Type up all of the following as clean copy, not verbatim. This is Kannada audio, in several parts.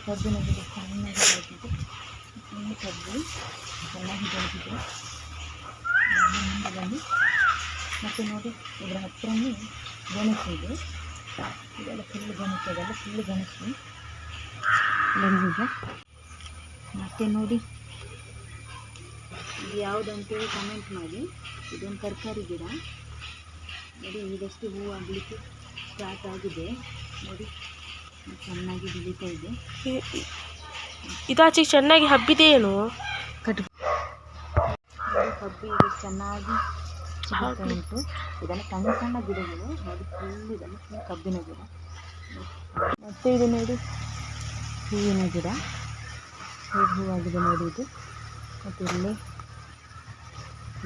ಕಬ್ಬಿನ ಗಿಡ ಚೆನ್ನಾಗಿ ಬೆಳೆದಿದೆ. ಇನ್ನು ಕಬ್ಬು ಚೆನ್ನಾಗಿ ಬೆಳೆದಿದೆ. ಮುಂದೆ ಬನ್ನಿ. ಮತ್ತು ನೋಡಿ ಇದರ ಹತ್ರನೇ ಗೆಣಸು ಇದೆ. ಇದೆಲ್ಲ ಫುಲ್ಲು ಗೆಣಸು, ಅದೆಲ್ಲ ಫುಲ್ಲು ಗೆಣಸು ಬಂದಿದೆ. ಮತ್ತು ನೋಡಿ ಇದು ಯಾವುದಂತೇಳಿ ಕಮೆಂಟ್ ಮಾಡಿ. ಇದೊಂದು ತರಕಾರಿ ಗಿಡ ನೋಡಿ, ಈಗಷ್ಟು ಹೂವು ಆಗಲಿಕ್ಕೆ ಸ್ಟಾರ್ಟ್ ಆಗಿದೆ. ನೋಡಿ ಚೆನ್ನಾಗಿ ಬೆಳೀತಾ ಇದೆ. ಇದಾಚೆ ಚೆನ್ನಾಗಿ ಹಬ್ಬಿದೆ ಏನು ನೋಡಿ, ಕಬ್ಬು ಈಗ ಚೆನ್ನಾಗಿ ಚಿಗುರ್ತಾ ಉಂಟು. ಇದೆಲ್ಲ ಸಣ್ಣ ಸಣ್ಣ ಗಿಡಗಳು ನೋಡಿ, ಫುಲ್ ಇದೆಲ್ಲ ಫುಲ್ ಕಬ್ಬಿನ ಗಿಡ. ಮತ್ತು ಇದು ನೋಡಿ ಹೂವಿನ ಗಿಡ, ಹೂವಾಗಿದೆ ನೋಡಿ ಇದು. ಮತ್ತು ಇಲ್ಲಿ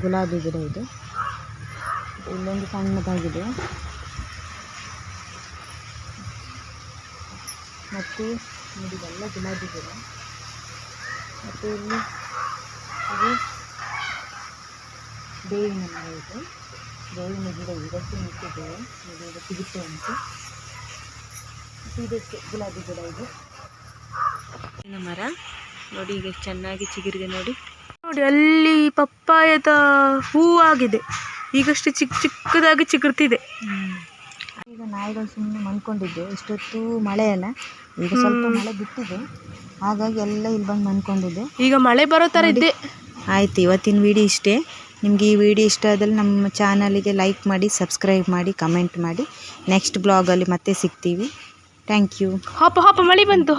ಗುಲಾಬಿ ಗಿಡ ಇದೆ. ಇಲ್ಲೊಂದು ಸಣ್ಣದಾಗಿದೆ. ಮತ್ತು ನೋಡಿ ಇದೆಲ್ಲ ಗುಲಾಬಿ ಗಿಡ. ಮತ್ತು ಇಲ್ಲಿ ಇದು ಬೇವಿನ ಮರ ಇದೆ. ಬೇವಿನ ಗಿಡ ಇದಕ್ಕೆ ನಿಂತಿದ್ದೇವೆ. ನೋಡಿ ಇದು ಸಿಗುತ್ತಾ ಉಂಟು. ಮತ್ತು ಇದಕ್ಕೆ ಗುಲಾಬಿ ಗಿಡ ಇದೆ. ಬೇವಿನ ಮರ ನೋಡಿ ಈಗ ಚೆನ್ನಾಗಿ ಚಿಗುರಿದೆ ನೋಡಿ. ನೋಡಿ ಅಲ್ಲಿ ಪಪ್ಪಾಯದ ಹೂವಾಗಿದೆ. ಈಗಷ್ಟೇ ಚಿಕ್ಕದಾಗಿ ಚಿಗುರ್ತಿದೆ. ಈಗ ನಾಯಿಗಳು ಸುಮ್ಮನೆ ಮನ್ಕೊಂಡಿದ್ದೆ. ಇಷ್ಟೊತ್ತು ಮಳೆ ಅಲ್ಲ, ಈಗ ಸ್ವಲ್ಪ ಮಳೆ ಬಿಟ್ಟಿದೆ. ಹಾಗಾಗಿ ಎಲ್ಲ ಇಲ್ಲಿ ಬಂದು ಮನ್ಕೊಂಡಿದ್ದೆ. ಈಗ ಮಳೆ ಬರೋ ಥರ ಇದೆ. ಆಯ್ತು, ಇವತ್ತಿನ ವಿಡಿಯೋ ಇಷ್ಟೇ. ನಿಮಗೆ ಈ ವಿಡಿಯೋ ಇಷ್ಟ ಆದಲ್ಲಿ ನಮ್ಮ ಚಾನಲಿಗೆ ಲೈಕ್ ಮಾಡಿ, ಸಬ್ಸ್ಕ್ರೈಬ್ ಮಾಡಿ, ಕಮೆಂಟ್ ಮಾಡಿ. ನೆಕ್ಸ್ಟ್ ಬ್ಲಾಗಲ್ಲಿ ಮತ್ತೆ ಸಿಗ್ತೀವಿ. Thank you. ಮಳೆ ಬಂತು.